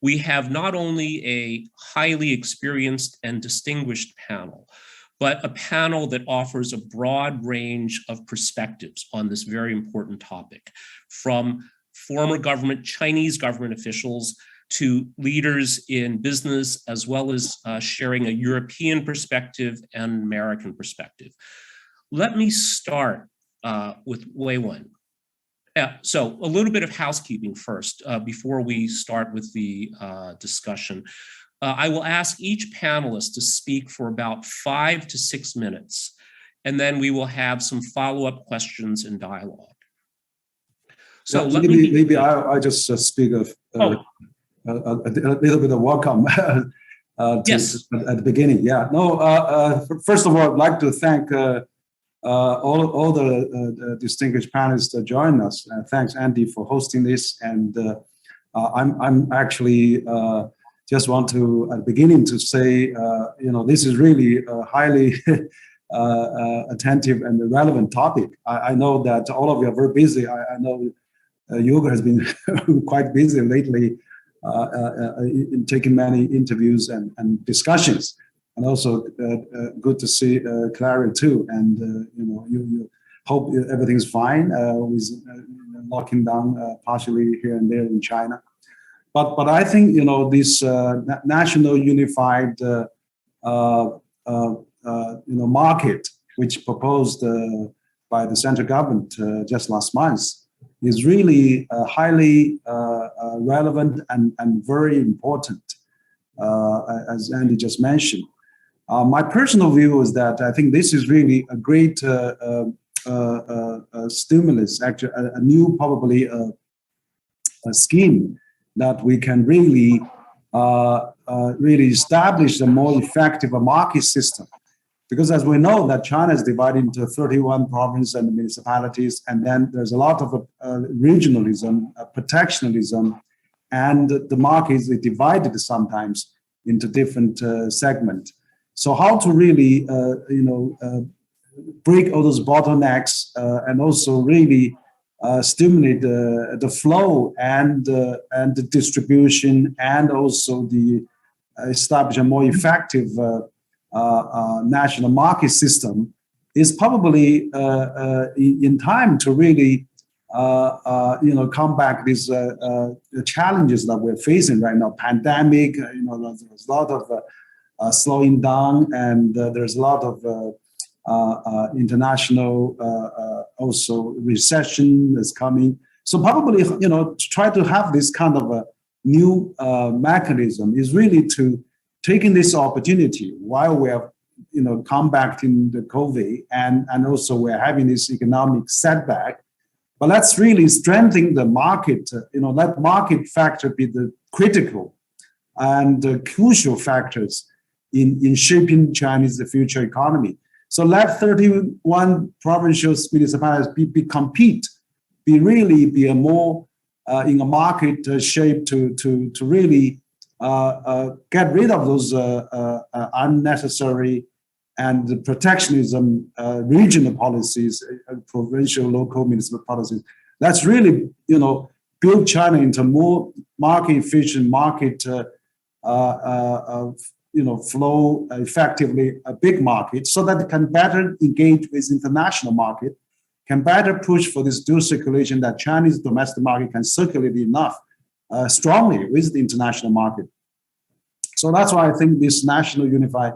we have not only a highly experienced and distinguished panel, but a panel that offers a broad range of perspectives on this very important topic, from former Chinese government officials to leaders in business, as well as sharing a European perspective and American perspective. Let me start with Wei Wen. So a little bit of housekeeping first before we start with the discussion. I will ask each panelist to speak for about 5 to 6 minutes, and then we will have some follow-up questions and dialogue. So yeah, maybe I just speak of a little bit of welcome yes. At the beginning. Yeah, no. First of all, I'd like to thank all the distinguished panelists that joined us. Thanks, Andy, for hosting this. And I'm actually just want to at the beginning to say, this is really a highly attentive and relevant topic. I know that all of you are very busy. I know Hugo has been quite busy lately in taking many interviews and discussions. And also good to see Clara too. And you hope everything's fine with locking down partially here and there in China. But I think this national unified market, which proposed by the central government just last month, is really highly relevant and very important, as Andy just mentioned. My personal view is that I think this is really a great stimulus, actually a new probably a scheme that we can really establish a more effective market system. Because as we know that China is divided into 31 provinces and municipalities, and then there's a lot of regionalism, protectionism, and the market is divided sometimes into different segments. So how to really, break all those bottlenecks and also really stimulate the flow and the distribution, and also the establish a more effective national market system is probably in time to really come back these challenges that we're facing right now. Pandemic, there's a lot of slowing down, and there's a lot of international also recession is coming. So probably to try to have this kind of a new mechanism is really to taking this opportunity while we are combating the COVID and also we're having this economic setback. But let's really strengthen the market. Let market factor be the critical and the crucial factors in shaping China's future economy. So let 31 provincial municipalities be a more in a market shape to really get rid of those unnecessary and protectionism regional policies, provincial, local, municipal policies. Let's really, build China into more market efficient, market flow effectively, a big market, so that it can better engage with international market, can better push for this dual circulation, that Chinese domestic market can circulate enough strongly with the international market. So that's why I think this national unified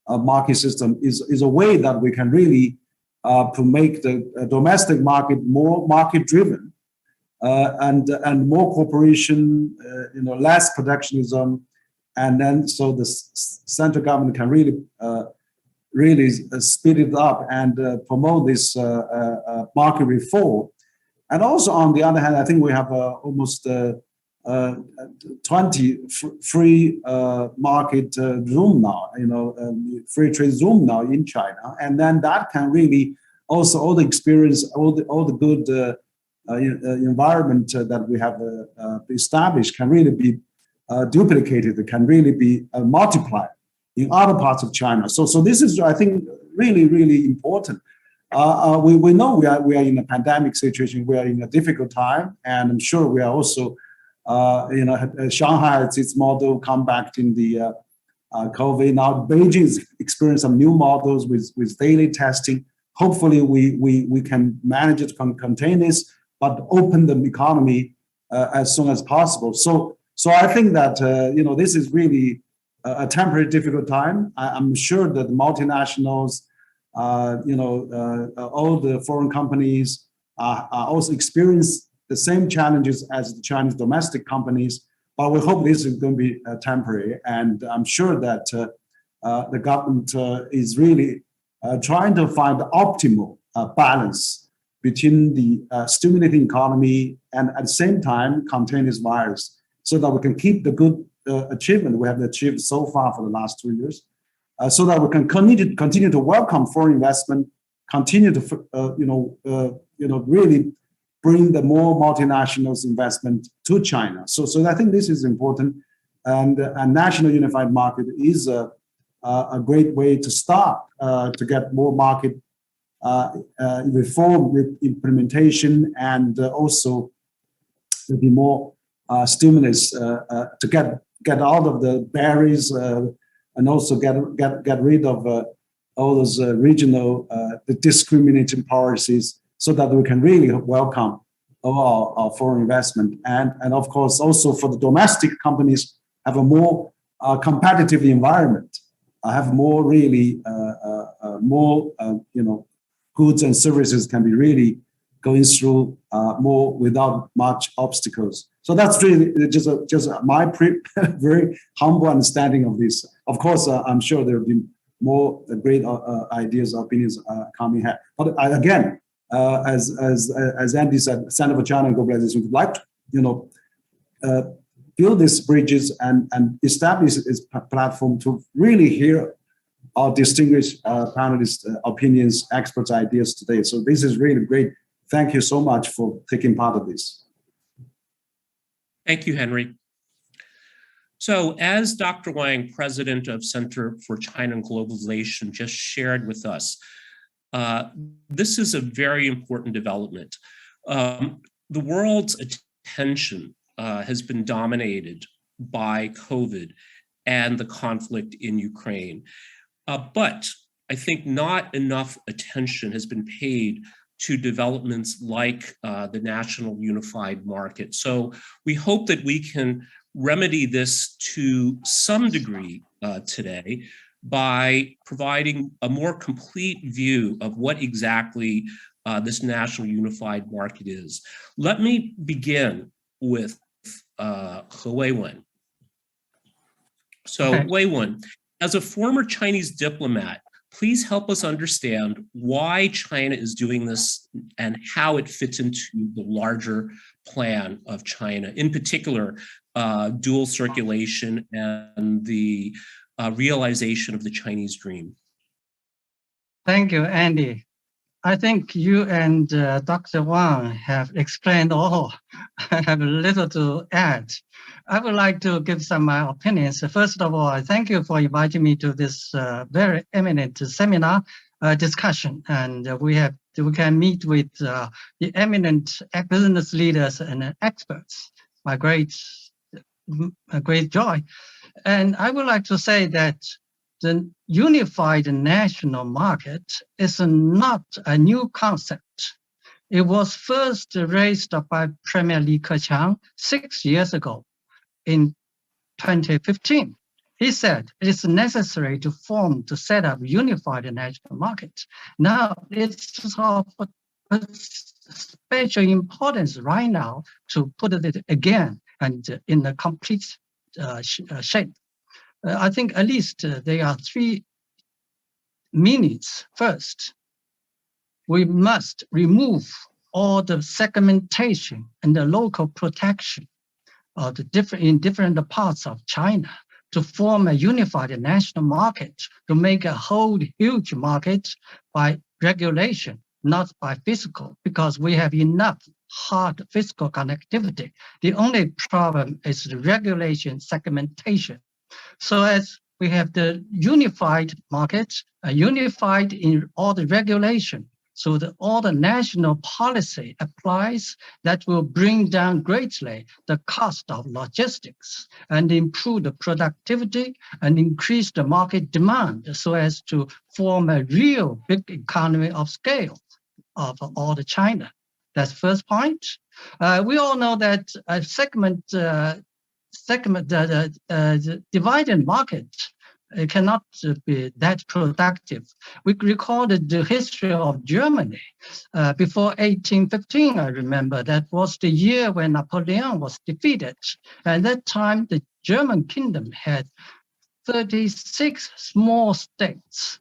market system is a way that we can really to make the domestic market more market driven and more cooperation, less protectionism, and then so the central government can really speed it up and promote this market reform. And also on the other hand, I think we have almost 20 free market room now, free trade zone now in China, and then that can really also all the experience, all the good environment that we have established can really be duplicated. It can really be multiplied in other parts of China. So this is, I think, really, really important. We know we are in a pandemic situation. We are in a difficult time, and I'm sure we are also Shanghai has its model come back in the COVID. Now Beijing is experiencing some new models with daily testing. Hopefully we can manage it, contain this, but open the economy as soon as possible. So I think that this is really a temporary difficult time. I'm sure that multinationals, all the foreign companies are also experience the same challenges as the Chinese domestic companies. But we hope this is going to be temporary, and I'm sure that the government is really trying to find the optimal balance between the stimulating economy and at the same time contain this virus, so that we can keep the good achievement we have achieved so far for the last 2 years, so that we can continue to welcome foreign investment, continue to really bring the more multinationals investment to China. So I think this is important, and a national unified market is a great way to start to get more market reform with implementation, and also there'll be more stimulus to get out of the barriers and also get rid of all those regional the discriminating policies, so that we can really welcome all our foreign investment, and of course also for the domestic companies have a more competitive environment, have more really more goods and services can be really going through more without much obstacles. So that's really just my very humble understanding of this. Of course, I'm sure there will be more great ideas, opinions coming here. But again, as Andy said, Center for China and Globalization would like to build these bridges and establish this platform to really hear our distinguished panelists' opinions, experts' ideas today. So this is really great. Thank you so much for taking part of this. Thank you, Henry. So as Dr. Wang, president of Center for China and Globalization, just shared with us, this is a very important development. The world's attention has been dominated by COVID and the conflict in Ukraine. But I think not enough attention has been paid to developments like the national unified market. So we hope that we can remedy this to some degree today by providing a more complete view of what exactly this national unified market is. Let me begin with He Weiwen. So Weiwen, as a former Chinese diplomat, please help us understand why China is doing this and how it fits into the larger plan of China, in particular, dual circulation and the realization of the Chinese dream. Thank you, Andy. I think you and Dr. Wang have explained all. I have little to add. I would like to give some my opinions. First of all, I thank you for inviting me to this very eminent seminar discussion, and we can meet with the eminent business leaders and experts. My great joy. And I would like to say that the unified national market is not a new concept. It was first raised by Premier Li Keqiang 6 years ago in 2015. He said it is necessary to set up unified national market. Now it's of special importance right now to put it again and in a complete shape. I think at least there are 3 meanings. First, we must remove all the segmentation and the local protection of in different parts of China to form a unified national market, to make a whole huge market by regulation, not by physical, because we have enough hard physical connectivity. The only problem is the regulation segmentation. So as we have the unified market, unified in all the regulation, So that all the national policy applies that will bring down greatly the cost of logistics and improve the productivity and increase the market demand so as to form a real big economy of scale of all the China. That's first point. We all know that a the divided market cannot be that productive. We recorded the history of Germany before 1815. I remember that was the year when Napoleon was defeated. And that time, the German kingdom had 36 small states.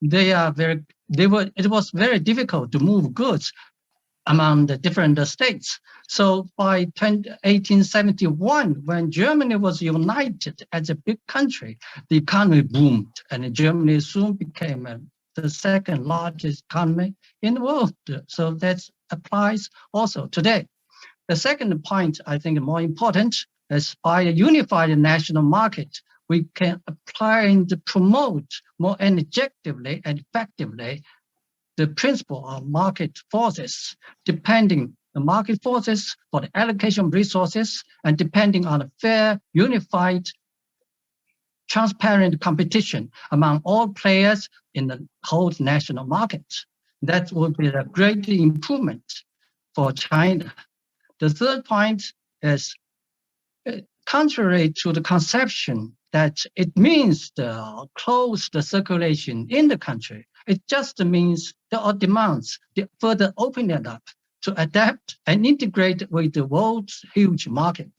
It was very difficult to move goods among the different states. So by 1871, when Germany was united as a big country, the economy boomed, and Germany soon became the second largest economy in the world. So that applies also today. The second point, I think more important, is by a unified national market, we can apply and promote more energetically and effectively the principle of market forces, depending the market forces for the allocation of resources and depending on a fair, unified, transparent competition among all players in the whole national market. That would be a great improvement for China. The third point is contrary to the conception that it means to close the circulation in the country. It just means or demands the further opening it up to adapt and integrate with the world's huge market,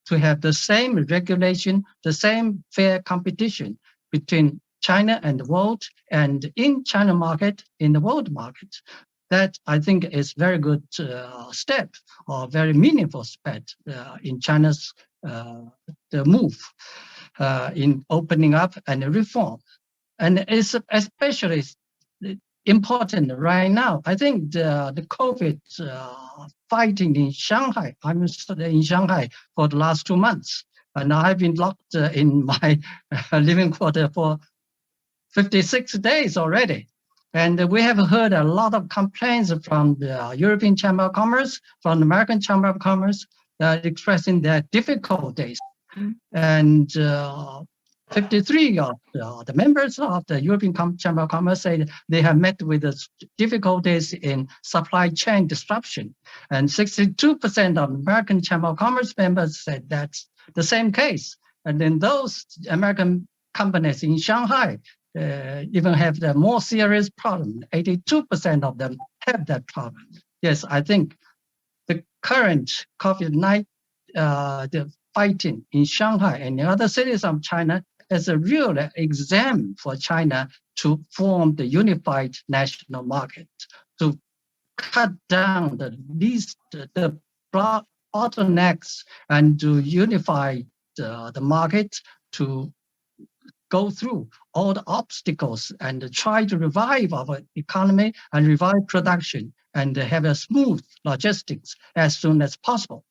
to have the same regulation, the same fair competition between China and the world, and in China market, in the world market. That I think is very good step or very meaningful step in China's the move in opening up and reform. And it's especially important right now. I think the COVID fighting in Shanghai, I'm in Shanghai for the last 2 months, and I've been locked in my living quarter for 56 days already. And we have heard a lot of complaints from the European Chamber of Commerce, from the American Chamber of Commerce, expressing their difficulties. And 53 of the members of the European Chamber of Commerce say they have met with the difficulties in supply chain disruption. And 62% of American Chamber of Commerce members said that's the same case. And then those American companies in Shanghai even have the more serious problem. 82% of them have that problem. Yes, I think the current COVID-19 the fighting in Shanghai and in other cities of China is a real exam for China to form the unified national market, to cut down the bottlenecks and to unify the market, to go through all the obstacles and try to revive our economy and revive production and have a smooth logistics as soon as possible.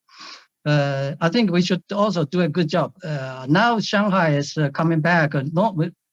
I think we should also do a good job. Now Shanghai is coming back and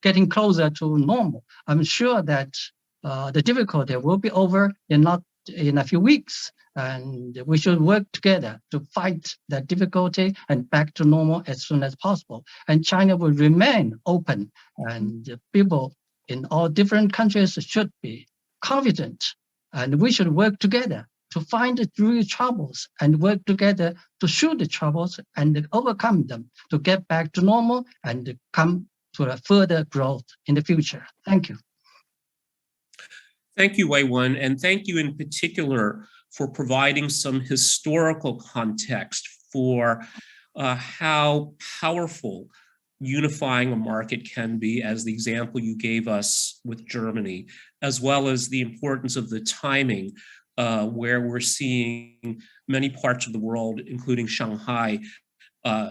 getting closer to normal. I'm sure that the difficulty will be over in a few weeks, and we should work together to fight that difficulty and back to normal as soon as possible. And China will remain open, and people in all different countries should be confident, and we should work together to find the real troubles and work together to shoot the troubles and overcome them, to get back to normal and come to a further growth in the future. Thank you. Thank you, Wei-Wen, and thank you in particular for providing some historical context for how powerful unifying a market can be, as the example you gave us with Germany, as well as the importance of the timing where we're seeing many parts of the world, including Shanghai,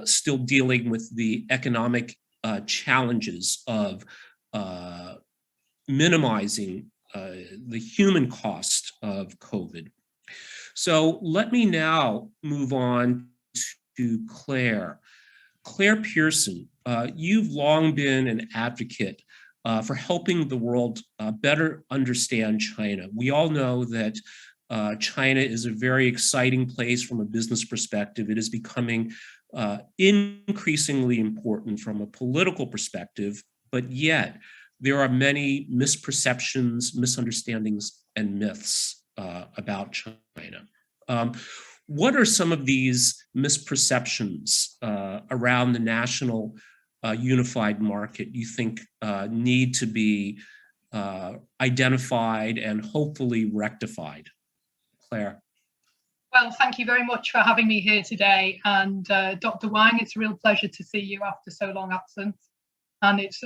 still dealing with the economic challenges of minimizing the human cost of COVID. So let me now move on to Claire. Claire Pearson, you've long been an advocate for helping the world better understand China. We all know that China is a very exciting place from a business perspective. It is becoming increasingly important from a political perspective, but yet there are many misperceptions, misunderstandings, and myths about China. What are some of these misperceptions around the national unified market you think need to be identified and hopefully rectified? Claire. Well, thank you very much for having me here today. And Dr. Wang, it's a real pleasure to see you after so long absence. And it's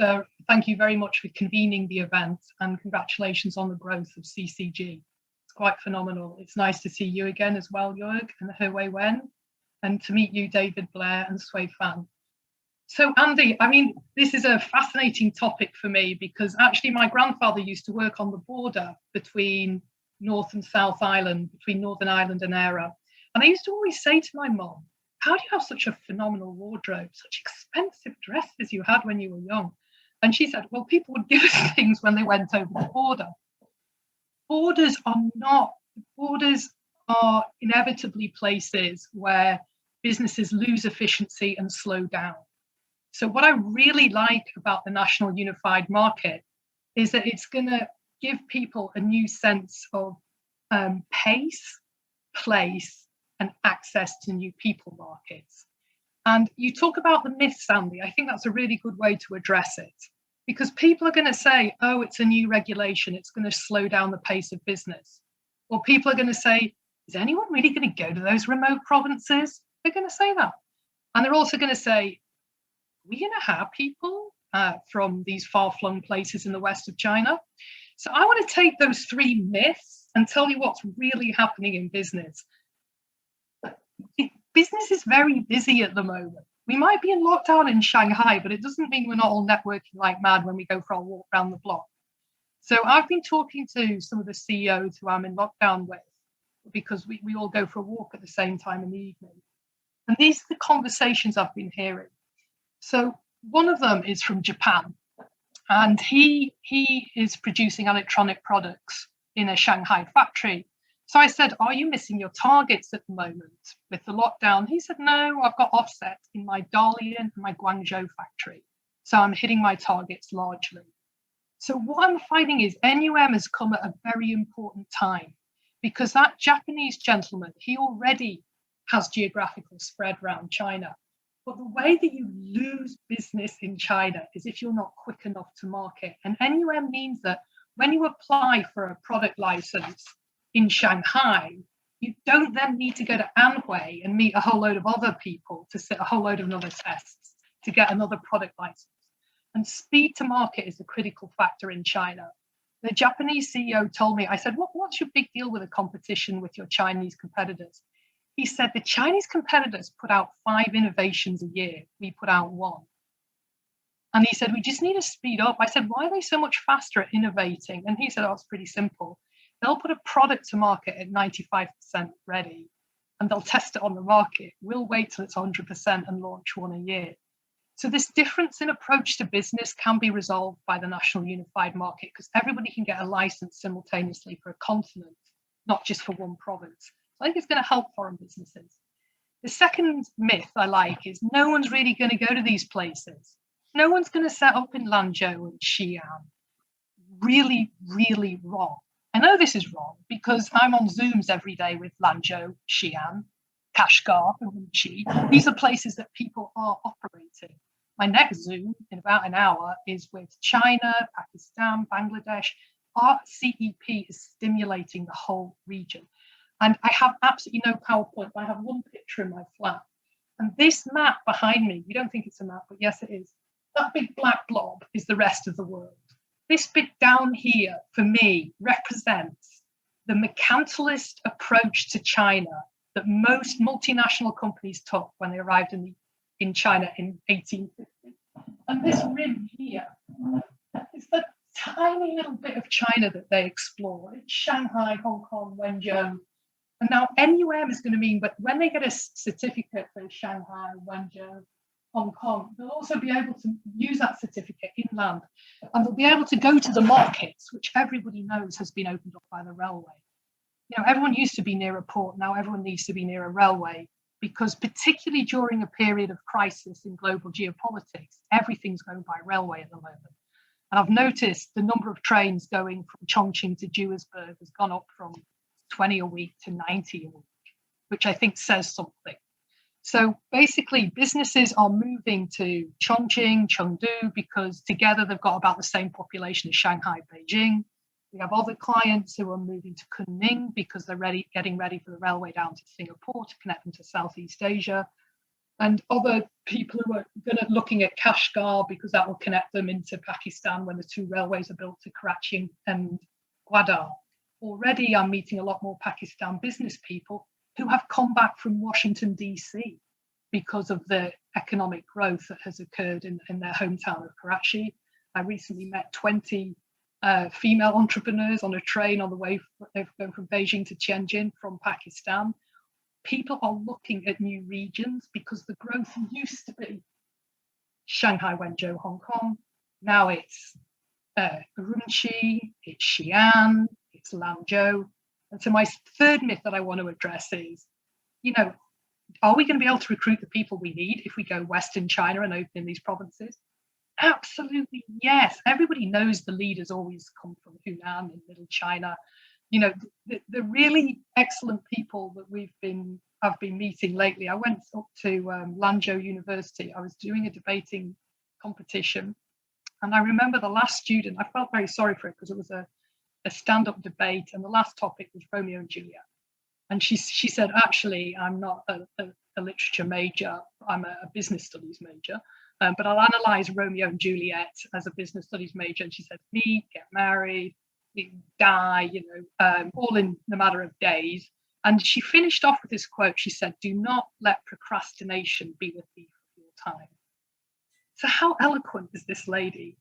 thank you very much for convening the event, and congratulations on the growth of CCG. It's quite phenomenal. It's nice to see you again as well, Jörg, and Hui Wen, and to meet you, David, Blair, and Sui Fan. So Andy, I mean, this is a fascinating topic for me because actually my grandfather used to work on the border between North and South Island, between Northern Ireland and Era. And I used to always say to my mom, how do you have such a phenomenal wardrobe, such expensive dresses you had when you were young? And she said, well, people would give us things when they went over the border. Borders are inevitably places where businesses lose efficiency and slow down. So what I really like about the national unified market is that it's going to give people a new sense of pace, place, and access to new people markets. And you talk about the myths, Andy. I think that's a really good way to address it, because people are going to say, oh, it's a new regulation, it's going to slow down the pace of business. Or people are going to say, is anyone really going to go to those remote provinces? They're going to say that. And they're also going to say, are we going to have people from these far-flung places in the west of China? So I want to take those three myths and tell you what's really happening in business. Business is very busy at the moment. We might be in lockdown in Shanghai, but it doesn't mean we're not all networking like mad when we go for a walk around the block. So I've been talking to some of the CEOs who I'm in lockdown with, because we all go for a walk at the same time in the evening. And these are the conversations I've been hearing. So one of them is from Japan, and he is producing electronic products in a Shanghai factory. So I said, are you missing your targets at the moment with the lockdown? He said, no, I've got offset in my Dalian and my Guangzhou factory. So I'm hitting my targets largely. So what I'm finding is NUM has come at a very important time, because that Japanese gentleman, he already has geographical spread around China. But the way that you lose business in China is if you're not quick enough to market. And NUM means that when you apply for a product license in Shanghai, you don't then need to go to Anhui and meet a whole load of other people to sit a whole load of other tests to get another product license. And speed to market is a critical factor in China. The Japanese CEO told me, I said, what's your big deal with the competition with your Chinese competitors? He said, the Chinese competitors put out 5 innovations a year. We put out 1. And he said, we just need to speed up. I said, why are they so much faster at innovating? And he said, oh, it's pretty simple. They'll put a product to market at 95% ready, and they'll test it on the market. We'll wait till it's 100% and launch 1 a year. So this difference in approach to business can be resolved by the national unified market, because everybody can get a license simultaneously for a continent, not just for one province. So I think it's going to help foreign businesses. The second myth I like is no one's really going to go to these places. No one's going to set up in Lanzhou and Xi'an. Really, really wrong. I know this is wrong because I'm on Zooms every day with Lanzhou, Xi'an, Kashgar, and Wuxi. These are places that people are operating. My next Zoom in about an hour is with China, Pakistan, Bangladesh. Our CEP is stimulating the whole region. And I have absolutely no PowerPoint. I have one picture in my flat. And this map behind me, you don't think it's a map, but yes, it is. That big black blob is the rest of the world. This bit down here, for me, represents the mercantilist approach to China that most multinational companies took when they arrived in China in 1850. And this rim here is the tiny little bit of China that they explore. It's Shanghai, Hong Kong, Wenzhou. And now NUM is going to mean, but when they get a certificate for Shanghai, Wenzhou, Hong Kong, they'll also be able to use that certificate inland, and they'll be able to go to the markets, which everybody knows has been opened up by the railway. You know, everyone used to be near a port, now everyone needs to be near a railway, because particularly during a period of crisis in global geopolitics, everything's going by railway at the moment. And I've noticed the number of trains going from Chongqing to Duisburg has gone up from 20 a week to 90 a week, which I think says something. So basically, businesses are moving to Chongqing, Chengdu, because together they've got about the same population as Shanghai, Beijing. We have other clients who are moving to Kunming because they're getting ready for the railway down to Singapore to connect them to Southeast Asia. And other people who are looking at Kashgar because that will connect them into Pakistan when the two railways are built to Karachi and Gwadar. Already I'm meeting a lot more Pakistan business people who have come back from Washington, DC because of the economic growth that has occurred in their hometown of Karachi. I recently met 20 female entrepreneurs on a train on the way. They've gone from Beijing to Tianjin from Pakistan. People are looking at new regions because the growth used to be Shanghai, Wenzhou, Hong Kong. Now it's Urumqi, it's Xi'an, it's Lanzhou. And so my third myth that I want to address is, you know, are we going to be able to recruit the people we need if we go west in China and open in these provinces? Absolutely, yes. Everybody knows the leaders always come from Hunan in Middle China. You know, the really excellent people that I've been meeting lately. I went up to Lanzhou University. I was doing a debating competition, and I remember the last student. I felt very sorry for it because it was a stand-up debate, and the last topic was Romeo and Juliet. And she said, actually, I'm not a literature major. I'm a business studies major. But I'll analyze Romeo and Juliet as a business studies major. And she said, meet, get married, die, you know, all in the matter of days. And she finished off with this quote. She said, do not let procrastination be the thief of your time. So how eloquent is this lady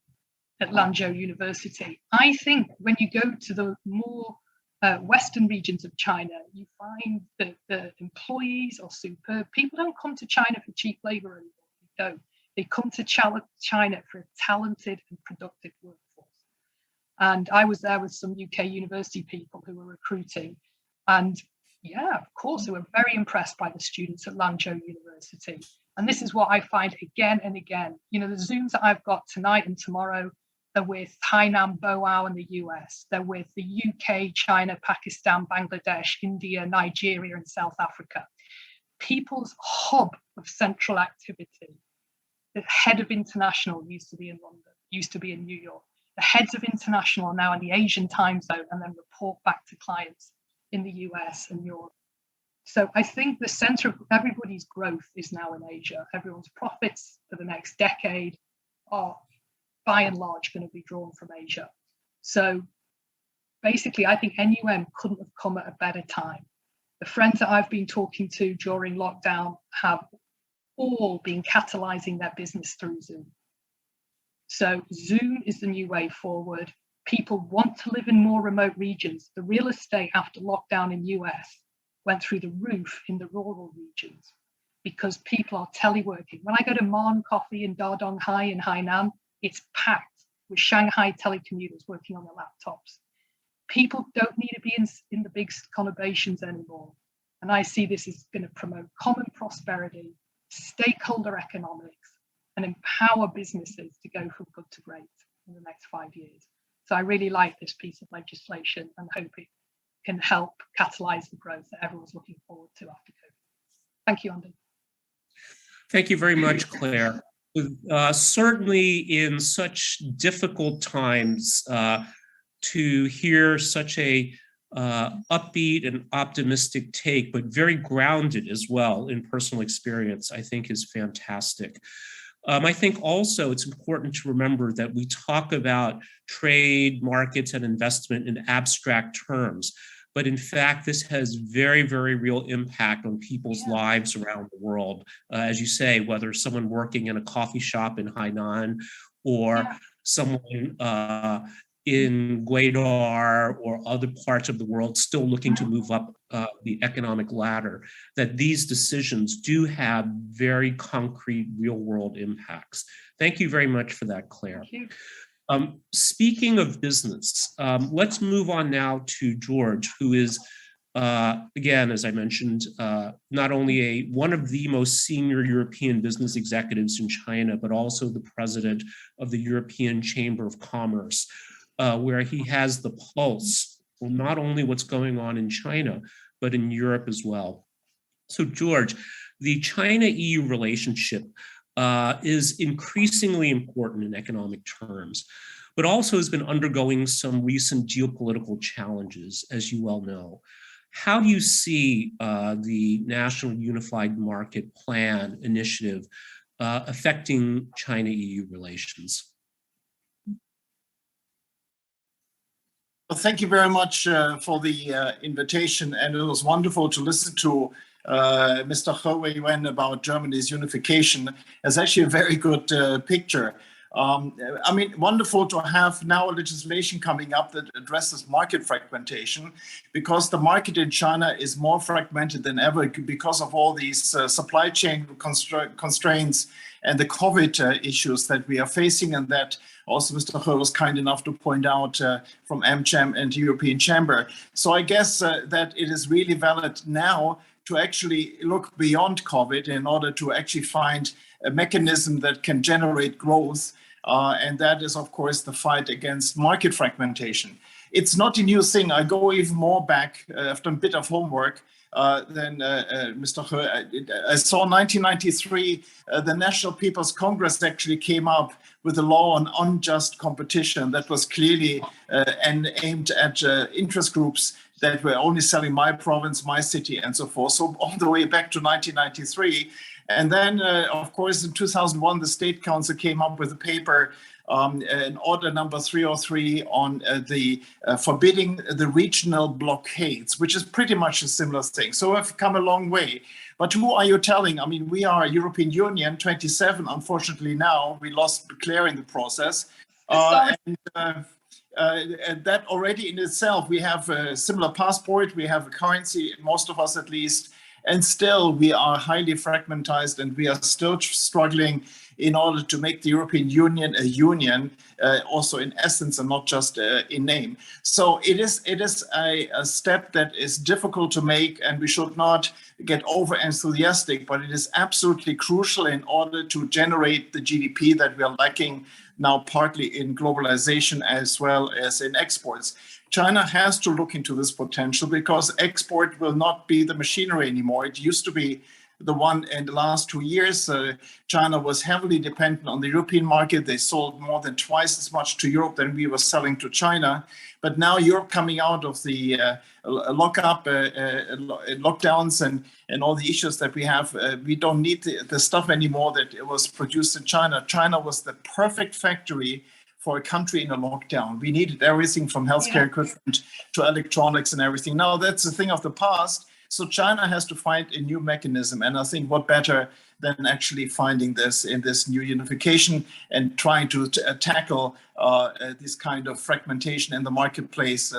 at Lanzhou University? I think when you go to the more western regions of China, you find that the employees are superb. People don't come to China for cheap labor anymore. They don't. They come to China for a talented and productive workforce. And I was there with some UK university people who were recruiting. And yeah, of course, they were very impressed by the students at Lanzhou University. And this is what I find again and again. You know, the Zooms that I've got tonight and tomorrow, they're with Hainan Boao in the US. They're with the UK, China, Pakistan, Bangladesh, India, Nigeria, and South Africa. People's hub of central activity. The head of international used to be in London, used to be in New York. The heads of international are now in the Asian time zone and then report back to clients in the US and Europe. So I think the center of everybody's growth is now in Asia. Everyone's profits for the next decade are by and large going to be drawn from Asia. So basically, I think NUM couldn't have come at a better time. The friends that I've been talking to during lockdown have all been catalyzing their business through Zoom. So Zoom is the new way forward. People want to live in more remote regions. The real estate after lockdown in US went through the roof in the rural regions because people are teleworking. When I go to Man Coffee in Dadonghai in Hainan, it's packed with Shanghai telecommuters working on their laptops. People don't need to be in the big conurbations anymore. And I see this is going to promote common prosperity, stakeholder economics, and empower businesses to go from good to great in the next 5 years. So I really like this piece of legislation and hope it can help catalyze the growth that everyone's looking forward to after COVID. Thank you, Andy. Thank you very much, Claire. Certainly in such difficult times, to hear such a upbeat and optimistic take, but very grounded as well in personal experience, I think is fantastic. I think also it's important to remember that we talk about trade, markets, and investment in abstract terms, but in fact, this has very, very real impact on people's lives around the world. As you say, whether someone working in a coffee shop in Hainan or someone in Guadar or other parts of the world still looking to move up the economic ladder, that these decisions do have very concrete real-world impacts. Thank you very much for that, Claire. Thank you. Speaking of business, let's move on now to George, who is, again, as I mentioned, not only one of the most senior European business executives in China, but also the president of the European Chamber of Commerce, where he has the pulse, well, not only what's going on in China, but in Europe as well. So George, the China-EU relationship is increasingly important in economic terms, but also has been undergoing some recent geopolitical challenges, as you well know. How do you see the National Unified Market Plan initiative affecting China-EU relations? Well, thank you very much for the invitation, and it was wonderful to listen to Mr. He Wen about Germany's unification. It's actually a very good picture. I mean, wonderful to have now legislation coming up that addresses market fragmentation, because the market in China is more fragmented than ever because of all these supply chain constraints and the COVID issues that we are facing, and that also Mr. He was kind enough to point out from AmCham and European Chamber. So I guess that it is really valid now to actually look beyond COVID in order to actually find a mechanism that can generate growth. And that is, of course, the fight against market fragmentation. It's not a new thing. I go even more back. I've done a bit of homework than Mr. He. I saw 1993, the National People's Congress actually came up with a law on unjust competition that was clearly aimed at interest groups that were only selling my province, my city, and so forth. So all the way back to 1993. And then, of course, in 2001, the State Council came up with a paper, an order number 303 on the forbidding the regional blockades, which is pretty much a similar thing. So we've come a long way. But who are you telling? I mean, we are European Union, 27. Unfortunately, now we lost Blair in the process. And that already in itself, we have a similar passport, we have a currency, most of us at least, and still we are highly fragmentized, and we are still struggling in order to make the European Union a union, also in essence and not just in name. So it is a step that is difficult to make, and we should not get over enthusiastic, but it is absolutely crucial in order to generate the GDP that we are lacking now, partly in globalization as well as in exports. China has to look into this potential, because export will not be the machinery anymore. It used to be the one in the last 2 years. China was heavily dependent on the European market. They sold more than twice as much to Europe than we were selling to China. But now Europe coming out of the lockdowns and all the issues that we have, we don't need the stuff anymore that it was produced in China. China was the perfect factory for a country in a lockdown. We needed everything from healthcare equipment to electronics and everything. Now that's a thing of the past. So China has to find a new mechanism. And I think what better than actually finding this in this new unification and trying to tackle this kind of fragmentation in the marketplace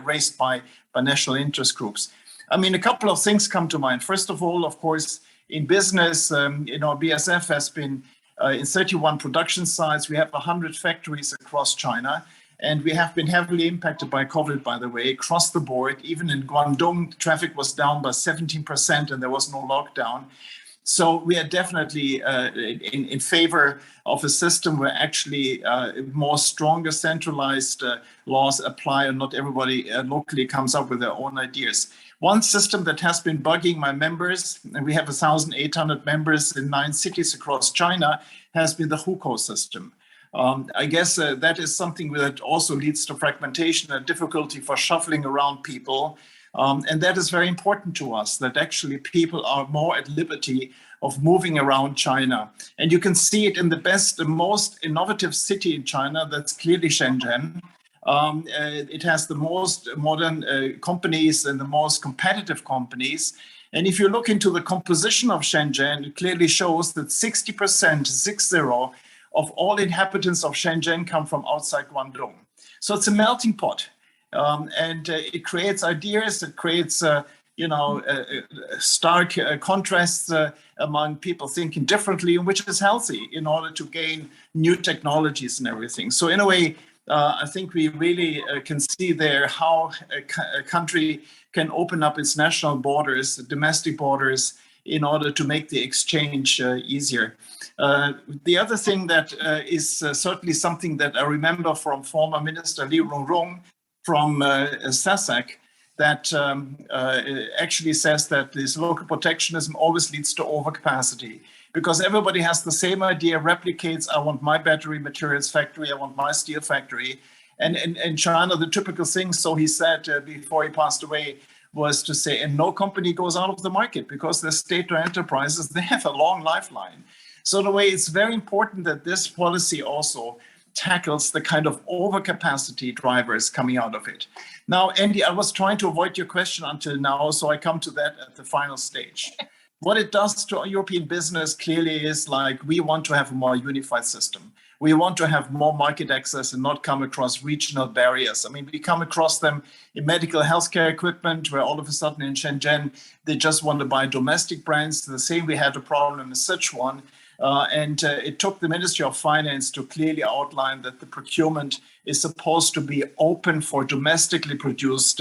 raised by national interest groups. I mean, a couple of things come to mind. First of all, of course, in business, BASF has been in 31 production sites. We have 100 factories across China, and we have been heavily impacted by COVID, by the way, across the board. Even in Guangdong, traffic was down by 17% and there was no lockdown. So we are definitely in favor of a system where actually more stronger centralized laws apply, and not everybody locally comes up with their own ideas. One system that has been bugging my members, and we have 1,800 members in 9 cities across China, has been the Huco system. I guess that is something that also leads to fragmentation and difficulty for shuffling around people. And that is very important to us, that actually people are more at liberty of moving around China. And you can see it in the most innovative city in China, that's clearly Shenzhen. It has the most modern companies and the most competitive companies. And if you look into the composition of Shenzhen, it clearly shows that 60%, 60, of all inhabitants of Shenzhen come from outside Guangdong. So it's a melting pot, and it creates ideas, it creates stark contrasts among people thinking differently, which is healthy in order to gain new technologies and everything. So in a way, I think we really can see there how a country can open up its national borders, domestic borders, in order to make the exchange easier. The other thing that is certainly something that I remember from former Minister Li Rongrong from SASAC, that actually says that this local protectionism always leads to overcapacity, because everybody has the same idea, replicates, I want my battery materials factory, I want my steel factory. And in China, the typical thing, so he said before he passed away, was to say, and no company goes out of the market because they're state-owned enterprises, they have a long lifeline. So in a way, it's very important that this policy also tackles the kind of overcapacity drivers coming out of it. Now, Andy, I was trying to avoid your question until now, so I come to that at the final stage. What it does to European business clearly is like, we want to have a more unified system. We want to have more market access and not come across regional barriers. I mean, we come across them in medical healthcare equipment, where all of a sudden in Shenzhen, they just want to buy domestic brands. The same, we had a problem in Sichuan. And it took the Ministry of Finance to clearly outline that the procurement is supposed to be open for domestically produced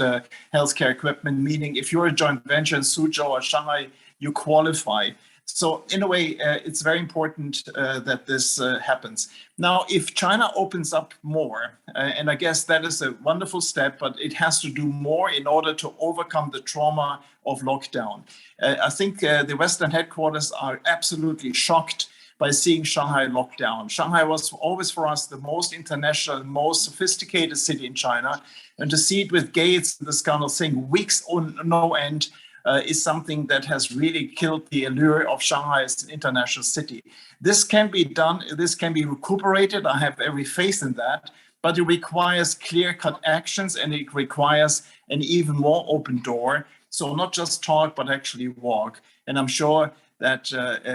healthcare equipment, meaning if you're a joint venture in Suzhou or Shanghai, you qualify. So in a way, it's very important that this happens. Now, if China opens up more, and I guess that is a wonderful step, but it has to do more in order to overcome the trauma of lockdown. I think the Western headquarters are absolutely shocked by seeing Shanghai locked down. Shanghai was always for us the most international, most sophisticated city in China. And to see it with gates, this kind of thing, weeks on no end, is something that has really killed the allure of Shanghai as an international city. This can be done, this can be recuperated. I have every faith in that, but it requires clear-cut actions, and it requires an even more open door. So not just talk, but actually walk. And I'm sure that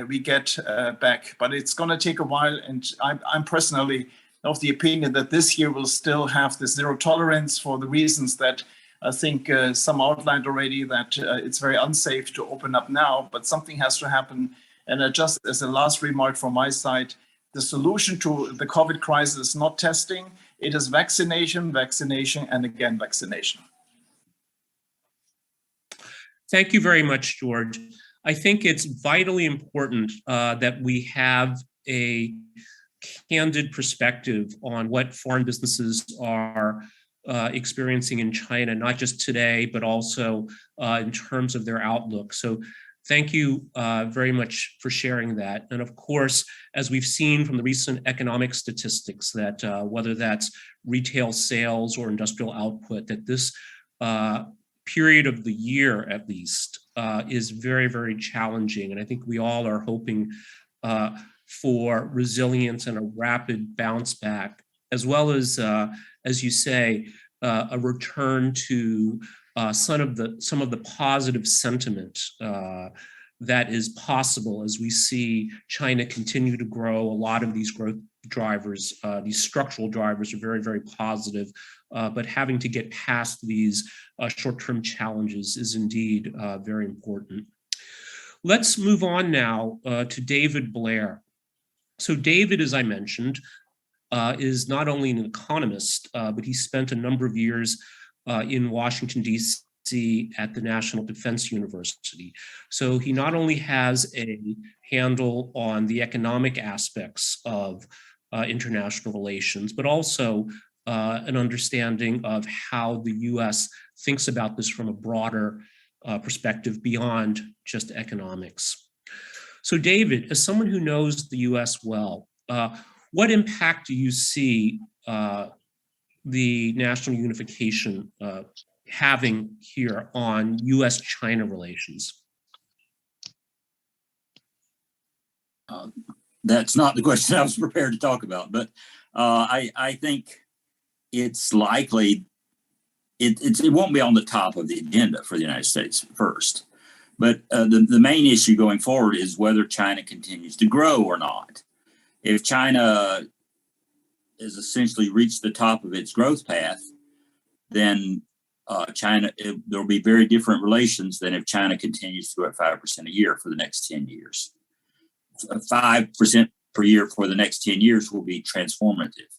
we get back, but it's going to take a while. And I'm personally of the opinion that this year will still have the zero tolerance for the reasons that I think some outlined already, that it's very unsafe to open up now, but something has to happen. And just as a last remark from my side, the solution to the COVID crisis is not testing, it is vaccination, vaccination, and again, vaccination. Thank you very much, George. I think it's vitally important that we have a candid perspective on what foreign businesses are experiencing in China, not just today, but also in terms of their outlook. So thank you very much for sharing that. And of course, as we've seen from the recent economic statistics, that whether that's retail sales or industrial output, that this period of the year, at least, is very, very challenging. And I think we all are hoping for resilience and a rapid bounce back, as well as you say, a return to some of the positive sentiment that is possible as we see China continue to grow. A lot of these growth drivers, these structural drivers, are very, very positive, but having to get past these short-term challenges is indeed very important. Let's move on now to David Blair. So David, as I mentioned, is not only an economist, but he spent a number of years in Washington, D.C. at the National Defense University. So he not only has a handle on the economic aspects of international relations, but also an understanding of how the U.S. thinks about this from a broader perspective beyond just economics. So David, as someone who knows the U.S. well, what impact do you see the national unification having here on U.S.-China relations? That's not the question I was prepared to talk about, but I think it's likely it won't be on the top of the agenda for the United States first. But the main issue going forward is whether China continues to grow or not. If China has essentially reached the top of its growth path, then China, there will be very different relations than if China continues to grow at 5% a year for the next 10 years. 5% per year for the next 10 years will be transformative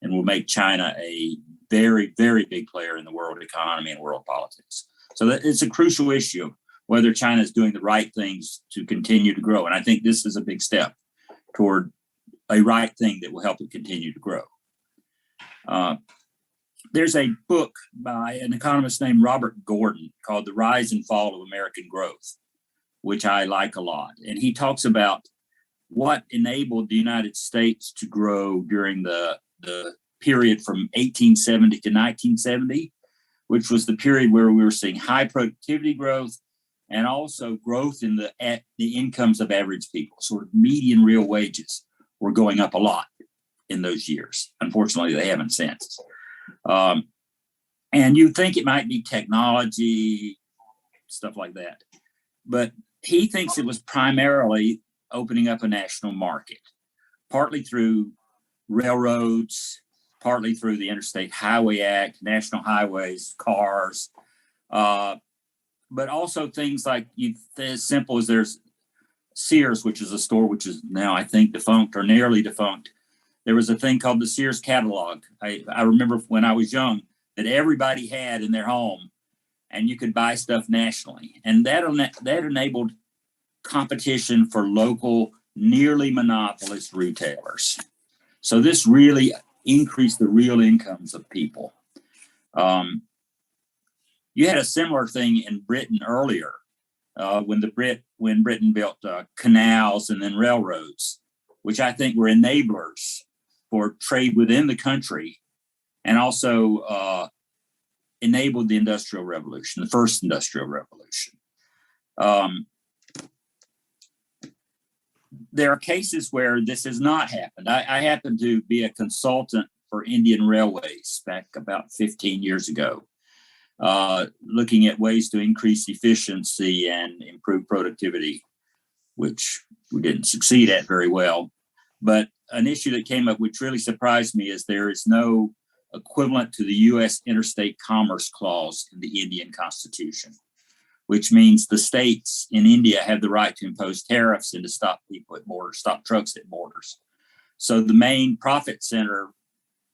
and will make China a very, very big player in the world economy and world politics. So that it's a crucial issue of whether China is doing the right things to continue to grow. And I think this is a big step toward a right thing that will help it continue to grow. There's a book by an economist named Robert Gordon called The Rise and Fall of American Growth, which I like a lot. And he talks about what enabled the United States to grow during the period from 1870 to 1970, which was the period where we were seeing high productivity growth and also growth in the incomes of average people. Sort of median real wages were going up a lot in those years. Unfortunately, they haven't since. And you'd think it might be technology, stuff like that. But he thinks it was primarily opening up a national market, partly through railroads, partly through the Interstate Highway Act, national highways, cars, but also things like as simple as there's Sears, which is a store which is now, I think, defunct or nearly defunct. There was a thing called the Sears Catalog. I remember when I was young that everybody had in their home, and you could buy stuff nationally. And that enabled competition for local, nearly monopolist retailers. So this really increased the real incomes of people. You had a similar thing in Britain earlier when Britain built canals and then railroads, which I think were enablers for trade within the country, and also enabled the Industrial Revolution, the first Industrial Revolution. There are cases where this has not happened. I happened to be a consultant for Indian Railways back about 15 years ago, looking at ways to increase efficiency and improve productivity, which we didn't succeed at very well. But an issue that came up which really surprised me is there is no equivalent to the U.S. Interstate Commerce Clause in the Indian Constitution, which means the states in India have the right to impose tariffs and to stop people at borders, stop trucks at borders. So the main profit center,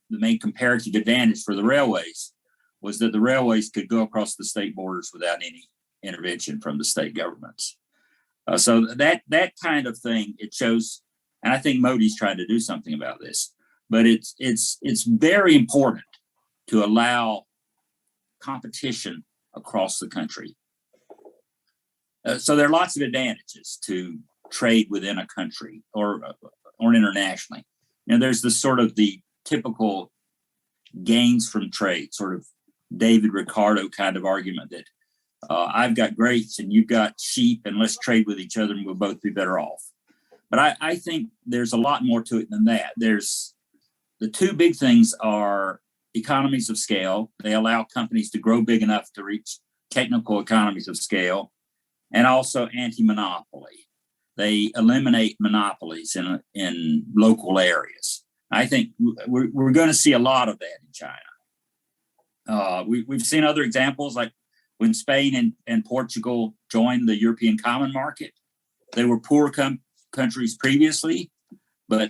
the main comparative advantage for the railways was that the railways could go across the state borders without any intervention from the state governments. So that kind of thing, it shows, and I think Modi's trying to do something about this, but it's very important to allow competition across the country. So there are lots of advantages to trade within a country or internationally. And there's this sort of the typical gains from trade, sort of David Ricardo kind of argument that I've got grapes and you've got sheep and let's trade with each other and we'll both be better off. But I think there's a lot more to it than that. There's the two big things are economies of scale. They allow companies to grow big enough to reach technical economies of scale, and also anti-monopoly. They eliminate monopolies in local areas. I think we're going to see a lot of that in China. We've seen other examples, like when Spain and Portugal joined the European Common Market. They were poor countries previously, but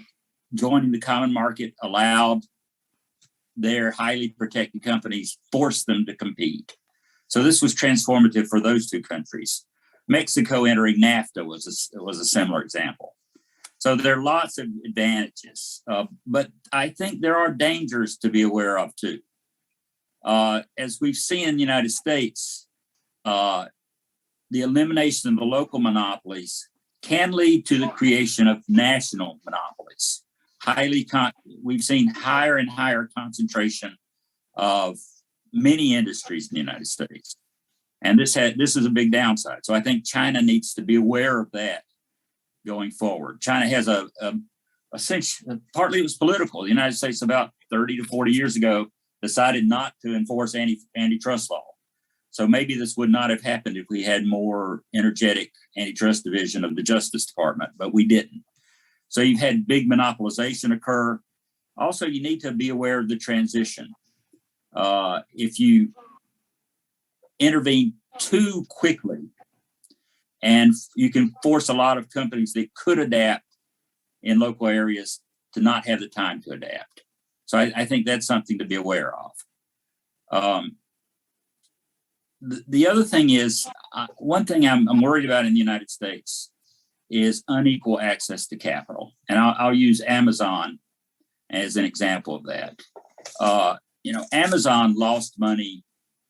joining the Common Market allowed their highly protected companies, forced them to compete. So this was transformative for those two countries. Mexico entering NAFTA was a similar example. So there are lots of advantages, but I think there are dangers to be aware of too. As we've seen in the United States, the elimination of the local monopolies can lead to the creation of national monopolies. We've seen higher and higher concentration of many industries in the United States. And this is a big downside. So I think China needs to be aware of that going forward. China has essentially, partly it was political. The United States about 30 to 40 years ago decided not to enforce antitrust law. So maybe this would not have happened if we had more energetic antitrust division of the Justice Department, but we didn't. So you've had big monopolization occur. Also, you need to be aware of the transition. If you intervene too quickly, and you can force a lot of companies that could adapt in local areas to not have the time to adapt. So I think that's something to be aware of. The other thing is, one thing I'm worried about in the United States is unequal access to capital. And I'll use Amazon as an example of that. Amazon lost money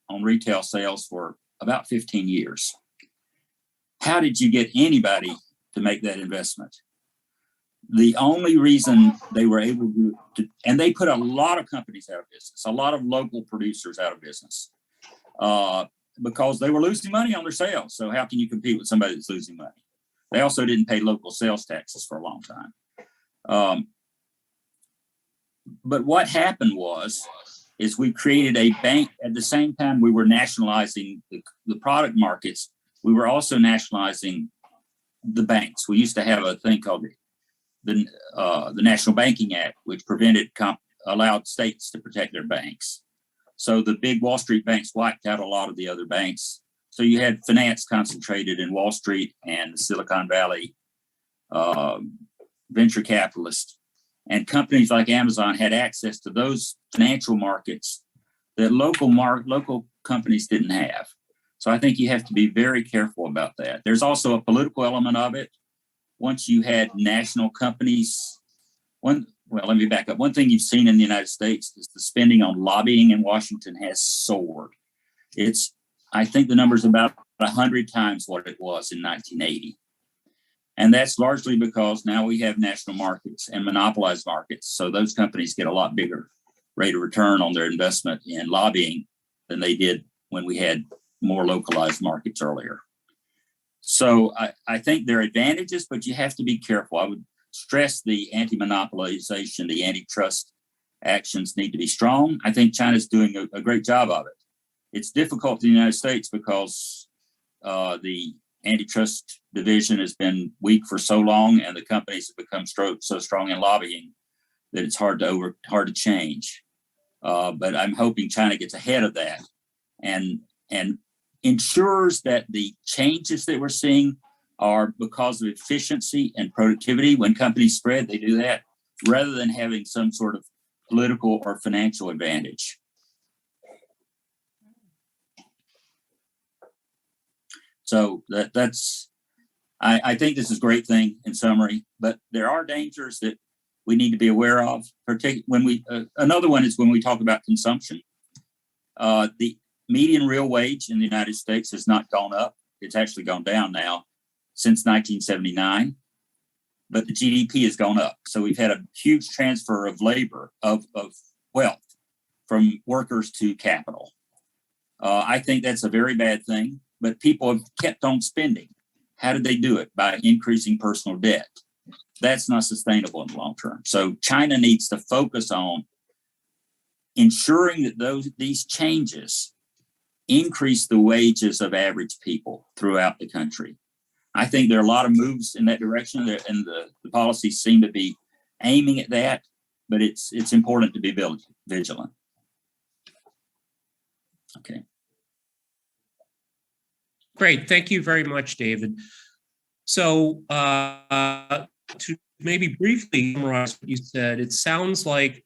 on retail sales for about 15 years. How did you get anybody to make that investment? The only reason they were able to, and they put a lot of companies out of business, a lot of local producers out of business, because they were losing money on their sales. So how can you compete with somebody that's losing money? They also didn't pay local sales taxes for a long time. But what happened is we created a bank. At the same time we were nationalizing the product markets, we were also nationalizing the banks. We used to have a thing called the National Banking Act, which allowed states to protect their banks. So the big Wall Street banks wiped out a lot of the other banks. So you had finance concentrated in Wall Street and the Silicon Valley, venture capitalists, and companies like Amazon had access to those financial markets that local companies didn't have. So I think you have to be very careful about that. There's also a political element of it. Once you had national companies, let me back up. One thing you've seen in the United States is the spending on lobbying in Washington has soared. I think the number's about 100 times what it was in 1980. And that's largely because now we have national markets and monopolized markets. So those companies get a lot bigger rate of return on their investment in lobbying than they did when we had more localized markets earlier. So I think there are advantages, but you have to be careful. I would stress the anti-monopolization, the antitrust actions need to be strong. I think China's doing a great job of it. It's difficult in the United States because the antitrust division has been weak for so long, and the companies have become so strong in lobbying that it's hard to change. But I'm hoping China gets ahead of that and ensures that the changes that we're seeing are because of efficiency and productivity. When companies spread, they do that rather than having some sort of political or financial advantage. So I think this is a great thing in summary, but there are dangers that we need to be aware of. Another one is when we talk about consumption. The median real wage in the United States has not gone up. It's actually gone down now since 1979, but the GDP has gone up. So we've had a huge transfer of labor, of wealth from workers to capital. I think that's a very bad thing, but people have kept on spending. How did they do it? By increasing personal debt. That's not sustainable in the long term. So China needs to focus on ensuring that these changes increase the wages of average people throughout the country. I think there are a lot of moves in that direction, and the policies seem to be aiming at that, but it's important to be vigilant. Okay. Great. Thank you very much, David. So to maybe briefly summarize what you said, it sounds like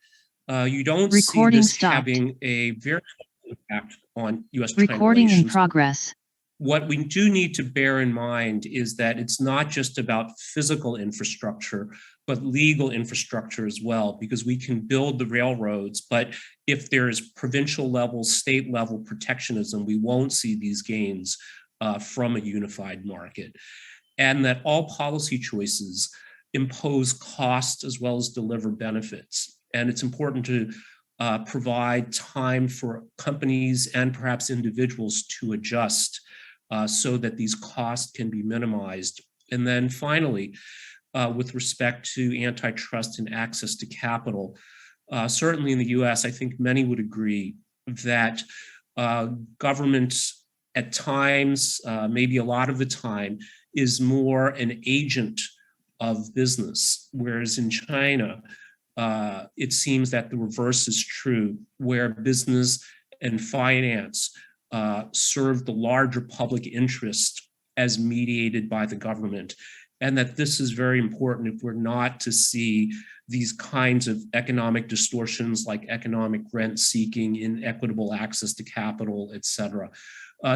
you don't see this having a very impact on U.S.-China Recording relations. in progress. What we do need to bear in mind is that it's not just about physical infrastructure, but legal infrastructure as well, because we can build the railroads, but if there's provincial level, state level protectionism, we won't see these gains from a unified market. And that all policy choices impose costs as well as deliver benefits. And it's important to provide time for companies and perhaps individuals to adjust so that these costs can be minimized. And then finally, with respect to antitrust and access to capital, certainly in the US, I think many would agree that government at times, maybe a lot of the time, is more an agent of business, whereas in China, it seems that the reverse is true, where business and finance serve the larger public interest as mediated by the government, and that this is very important if we're not to see these kinds of economic distortions like economic rent seeking, inequitable access to capital, et cetera.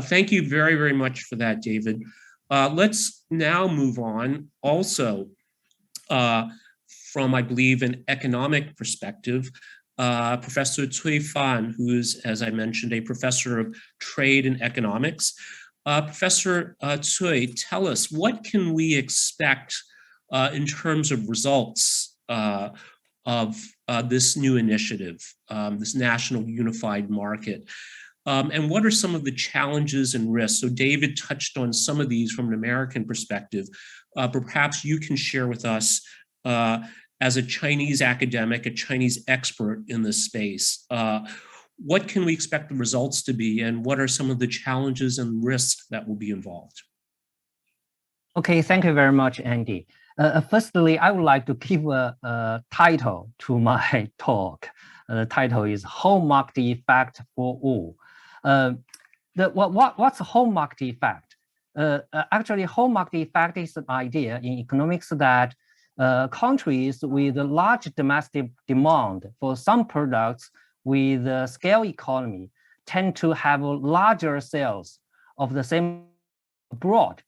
Thank you very, very much for that, David. Let's now move on also from, I believe, an economic perspective. Professor Cui Fan, who is, as I mentioned, a professor of trade and economics. Professor Cui, tell us, what can we expect in terms of results of this new initiative, this national unified market? And what are some of the challenges and risks? So David touched on some of these from an American perspective, but perhaps you can share with us as a Chinese academic, a Chinese expert in this space, what can we expect the results to be, and what are some of the challenges and risks that will be involved? Okay, thank you very much, Andy. Firstly, I would like to give a title to my talk. The title is Home Market Effect for All. What's a home market effect? Actually, home market effect is an idea in economics that countries with a large domestic demand for some products with a scale economy tend to have larger sales of the same abroad.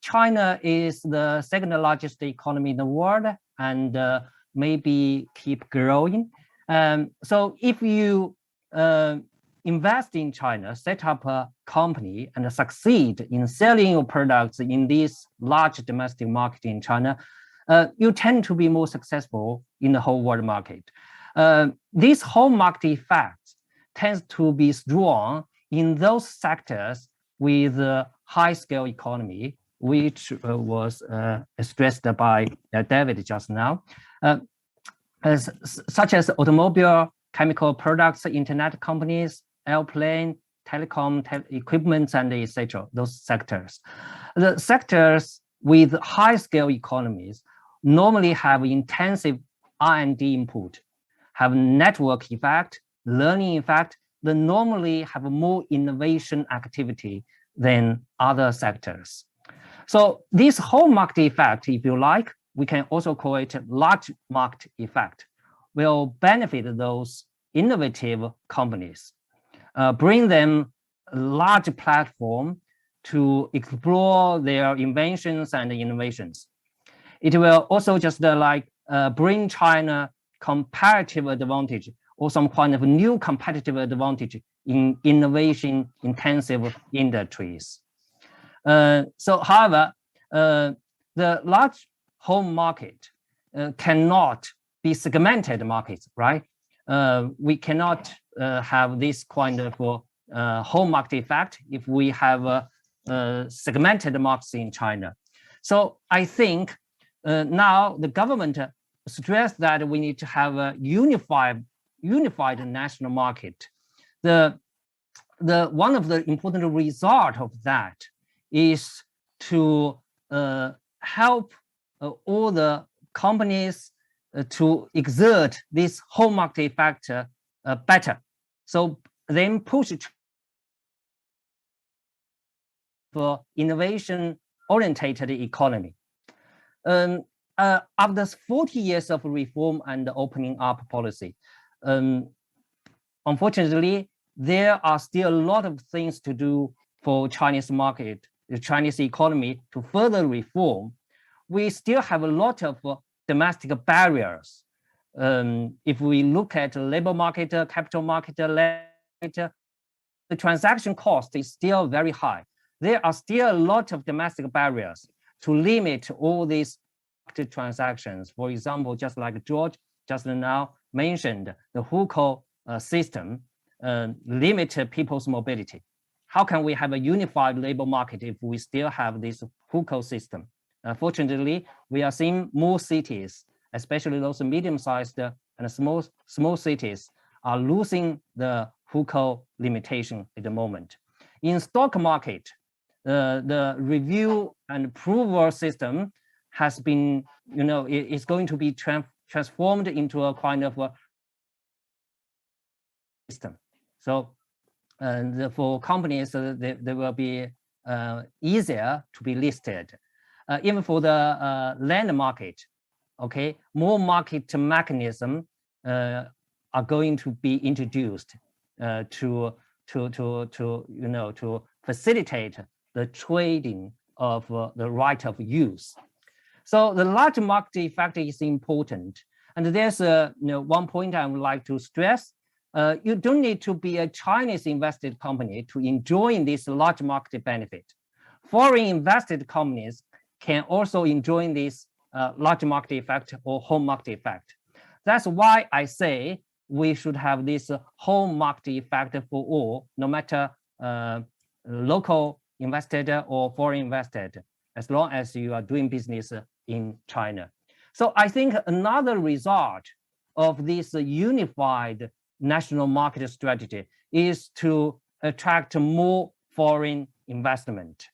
China is the second largest economy in the world and maybe keep growing. So if you invest in China, set up a company and succeed in selling your products in this large domestic market in China, you tend to be more successful in the whole world market. This home market effect tends to be strong in those sectors with a high scale economy, which was stressed by David just now, such as automobile, chemical products, internet companies, airplane, telecom, equipment, and etc. Those sectors. The sectors with high scale economies normally have intensive R&D input, have network effect, learning effect. They normally have more innovation activity than other sectors. So this home market effect, if you like, we can also call it large market effect, will benefit those innovative companies, bring them a large platform to explore their inventions and innovations. It will also just bring China comparative advantage or some kind of new competitive advantage in innovation intensive industries. However, the large home market cannot be segmented markets, right? We cannot have this kind of home market effect if we have segmented markets in China. So I think now the government stressed that we need to have a unified national market. One of the important result of that is to help all the companies to exert this home market effect better. So then push for innovation-oriented economy. After 40 years of reform and opening up policy, unfortunately, there are still a lot of things to do for Chinese market, the Chinese economy to further reform. We still have a lot of domestic barriers. If we look at labor market, capital market, the transaction cost is still very high. There are still a lot of domestic barriers to limit all these transactions. For example, just like George just now mentioned, the Huco system limit people's mobility. How can we have a unified labor market if we still have this Huco system? Fortunately, we are seeing more cities, especially those medium-sized and small cities, are losing the Huco limitation at the moment. In stock market, the review and approval system has been, is going to be transformed into a kind of a system. So for companies, they will be easier to be listed. Even for the land market, okay, more market mechanism are going to be introduced to facilitate the trading of the right of use. So the large market effect is important. And there's one point I would like to stress. You don't need to be a Chinese invested company to enjoy this large market benefit. Foreign invested companies can also enjoy this large market effect or home market effect. That's why I say we should have this home market effect for all, no matter local invested or foreign invested, as long as you are doing business in China. So I think another result of this unified national market strategy is to attract more foreign investment.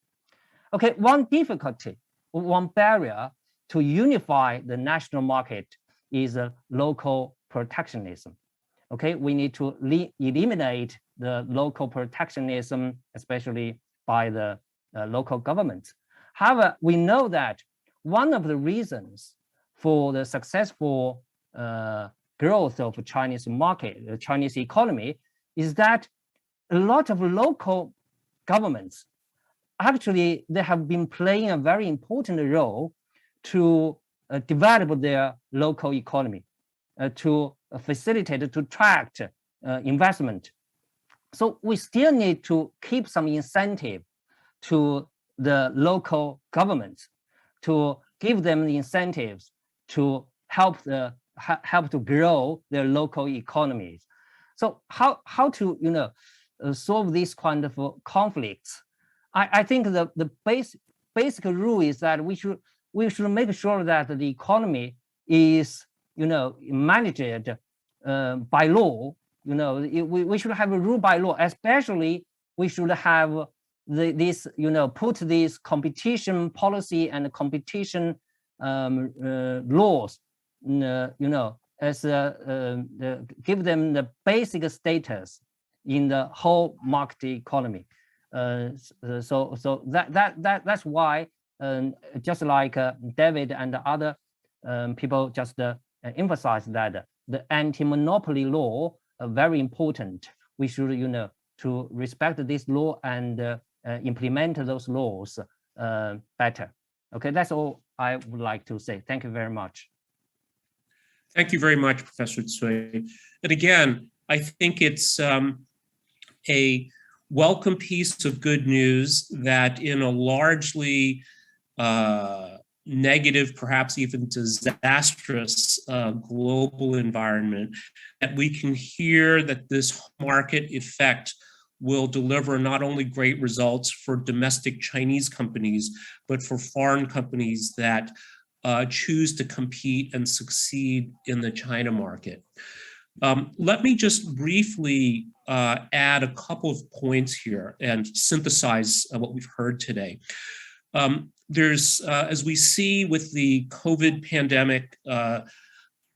Okay, one difficulty, one barrier to unify the national market is local protectionism. Okay, we need to eliminate the local protectionism, especially by the local governments. However, we know that one of the reasons for the successful growth of the Chinese market, the Chinese economy, is that a lot of local governments, actually, they have been playing a very important role to develop their local economy, to facilitate, to attract investment. So we still need to keep some incentive to the local governments, to give them the incentives to help to grow their local economies. So how to solve these kind of conflicts? I think the basic rule is that we should make sure that the economy is managed by law. We should have a rule by law. Especially we should have put this competition policy and competition laws, as give them the basic status in the whole market economy. So that's why, just like David and the other people just emphasize that the anti-monopoly law are very important. We should to respect this law and implement those laws better. Okay, that's all I would like to say. Thank you very much. Thank you very much, Professor Cui. And again, I think it's a welcome piece of good news that in a largely negative, perhaps even disastrous global environment, that we can hear that this market effect will deliver not only great results for domestic Chinese companies, but for foreign companies that choose to compete and succeed in the China market. Let me just briefly add a couple of points here and synthesize what we've heard today. There's, as we see with the COVID pandemic,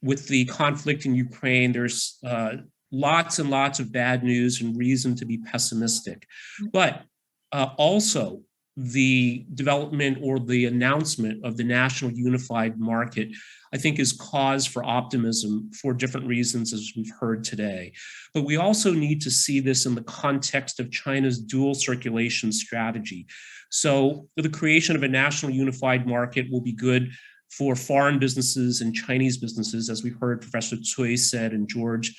with the conflict in Ukraine, there's lots and lots of bad news and reason to be pessimistic. But also the development or the announcement of the national unified market, I think, is cause for optimism for different reasons, as we've heard today. But we also need to see this in the context of China's dual circulation strategy. So the creation of a national unified market will be good for foreign businesses and Chinese businesses, as we heard Professor Cui said and George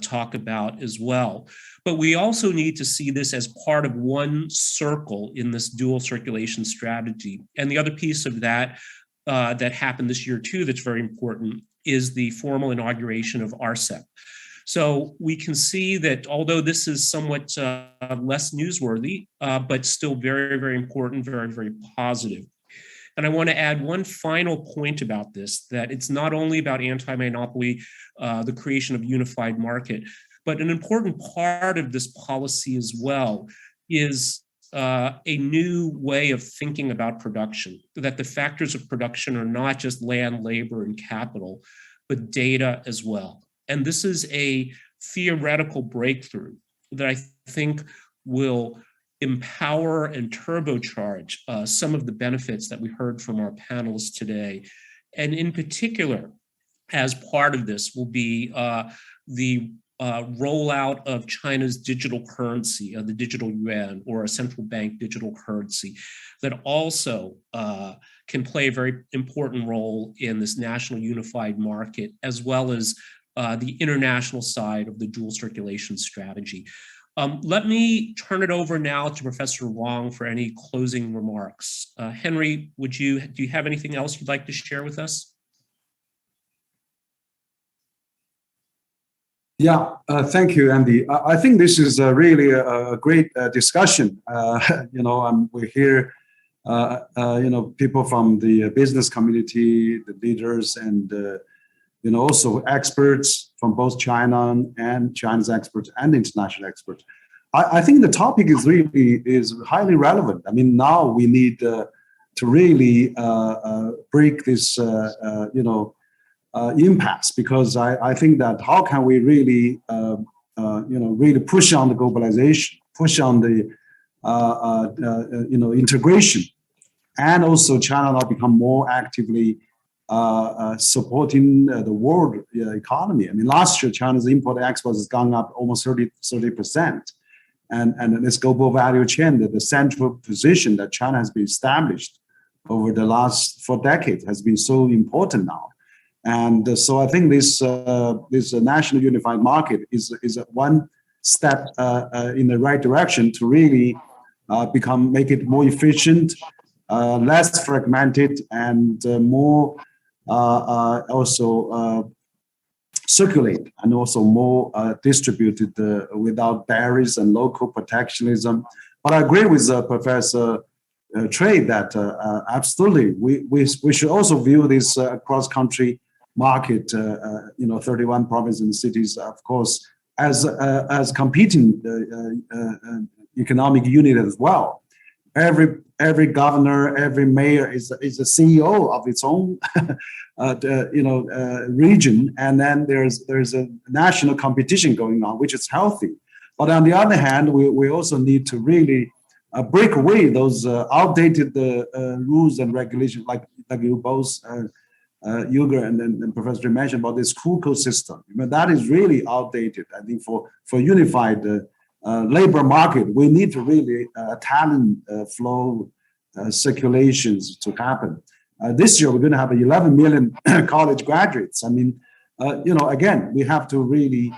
talk about as well. But we also need to see this as part of one circle in this dual circulation strategy. And the other piece of that that happened this year too that's very important is the formal inauguration of Rsep. So we can see that although this is somewhat less newsworthy, but still very, very important, very, very positive. And I want to add one final point about this, that it's not only about anti-monopoly, the creation of unified market, but an important part of this policy as well is a new way of thinking about production, that the factors of production are not just land, labor, and capital, but data as well. And this is a theoretical breakthrough that I think will empower and turbocharge some of the benefits that we heard from our panelists today. And in particular, as part of this will be the rollout of China's digital currency, the digital yuan, or a central bank digital currency that also can play a very important role in this national unified market, as well as the international side of the dual circulation strategy. Let me turn it over now to Professor Wang for any closing remarks. Henry, do you have anything else you'd like to share with us? Yeah, thank you, Andy. I think this is really a great discussion. We're here, people from the business community, the leaders, and also experts from both China and China's experts and international experts. I think the topic is highly relevant. I mean, now we need to really break this, impasse, because I think that how can we really, really push on the globalization, push on the, integration, and also China now become more actively supporting the world economy. I mean, last year, China's import-export has gone up almost 30%. And this global value chain, the central position that China has been established over the last 4 decades has been so important now. And so I think this national unified market is one step in the right direction to really make it more efficient, less fragmented, and more also circulate, and also more distributed without barriers and local protectionism. But I agree with Professor Trey that absolutely we should also view this cross-country market, 31 provinces and cities, of course, as competing economic unit as well. Every governor, every mayor is a CEO of its own, region, and then there's a national competition going on, which is healthy. But on the other hand, we also need to really break away those outdated rules and regulations, like you both, Hugo and Professor mentioned about this Huco system. That is really outdated. I think for unified labor market, we need to really talent flow circulations to happen. This year, we're going to have 11 million college graduates. I mean, again, we have to really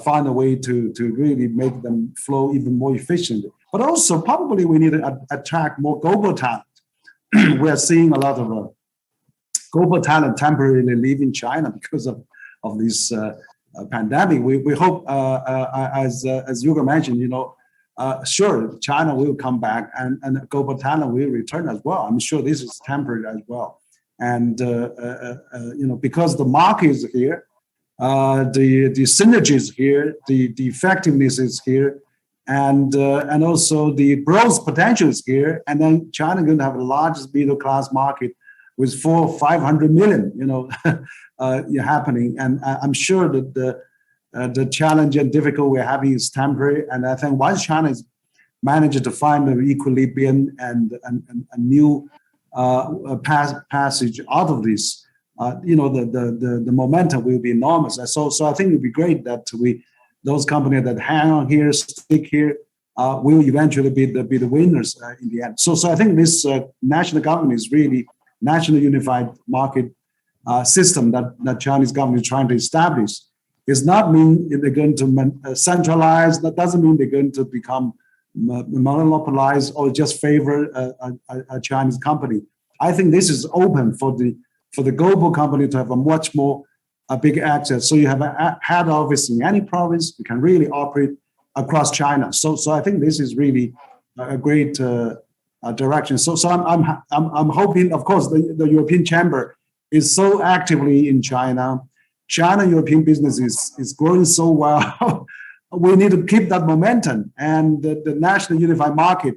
find a way to really make them flow even more efficiently. But also, probably we need to attract more global talent. We're seeing a lot of global talent temporarily leaving China because of this pandemic. We hope, as Hugo mentioned, sure, China will come back and global talent will return as well. I'm sure this is temporary as well. And, because the market is here, the synergy is here, the effectiveness is here, and also the growth potential is here. And then China is going to have the largest middle class market with 400-500 million, happening. And I'm sure that the challenge and difficult we're having is temporary. And I think once China is managed to find an equilibrium and a new passage out of this, the momentum will be enormous. So I think it would be great that those companies that hang on here, stick here, will eventually be the winners in the end. So I think this national government is really national unified market system that Chinese government is trying to establish. Does not mean they're going to centralize. That doesn't mean they're going to become monopolized or just favor a Chinese company. I think this is open for the global company to have a much more big access. So you have a head office in any province. You can really operate across China. So I think this is really a great direction. So I'm hoping, of course, the European Chamber is so actively in China. China-European business is growing so well. We need to keep that momentum, and the national unified market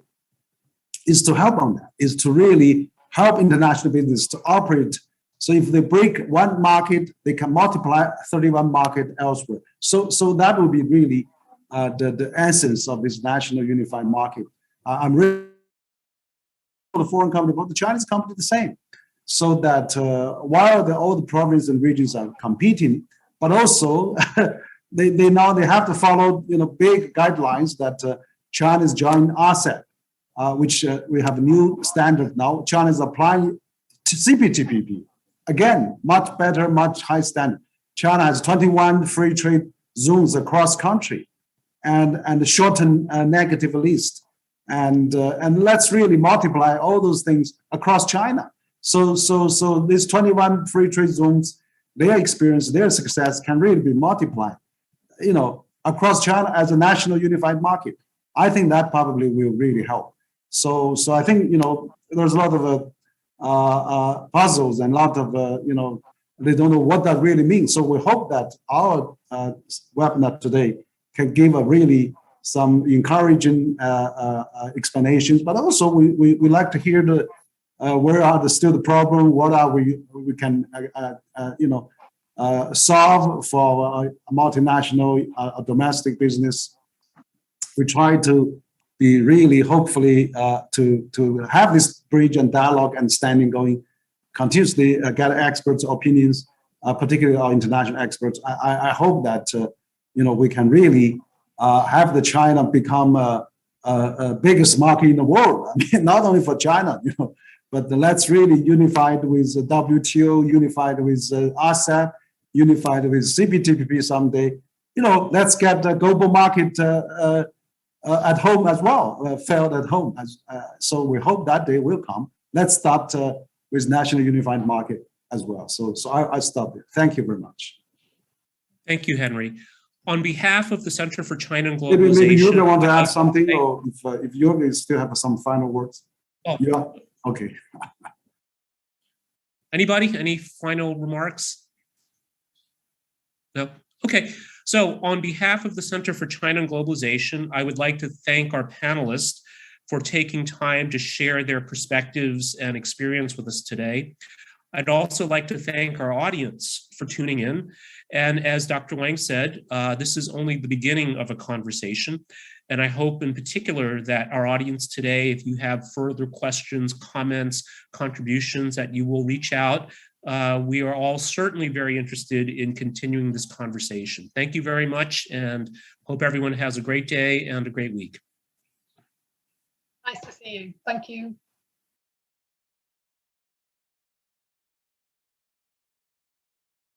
is to help on that, is to really help international business to operate So if they break one market, they can multiply 31 market elsewhere. So that would be really the essence of this national unified market. I'm really the foreign company, but the Chinese company the same. So that while all the provinces and regions are competing, but also they now they have to follow big guidelines that China's joined Rsep, which we have a new standard now. China is applying to CPTPP. Again, much better, much high standard. China has 21 free trade zones across country, and shorten negative list, and let's really multiply all those things across China. So these 21 free trade zones, their experience, their success can really be multiplied, across China as a national unified market. I think that probably will really help. So I think there's a lot of puzzles and a lot of they don't know what that really means. So we hope that our webinar today can give a really some encouraging explanations, but also we like to hear the where are still the problem, what are we can solve for a multinational domestic business. We try to be really hopefully to have this bridge and dialogue and standing going continuously, get experts' opinions, particularly our international experts. I hope that we can really have the China become a biggest market in the world. I mean, not only for China, but let's really unified with WTO, unified with Rsep, unified with CPTPP someday. Let's get the global market at home as well, felt at home. So we hope that day will come. Let's start with national unified market as well. So I stop there. Thank you very much. Thank you, Henry. On behalf of the Center for China and Globalization, maybe you don't want to add something, or if you still have some final words. Oh. Yeah. Okay. Anybody? Any final remarks? No? Okay. So on behalf of the Center for China and Globalization, I would like to thank our panelists for taking time to share their perspectives and experience with us today. I'd also like to thank our audience for tuning in. And as Dr. Wang said, this is only the beginning of a conversation. And I hope in particular that our audience today, if you have further questions, comments, contributions, that you will reach out. We are all certainly very interested in continuing this conversation. Thank you very much, and hope everyone has a great day and a great week. Nice to see you. Thank you.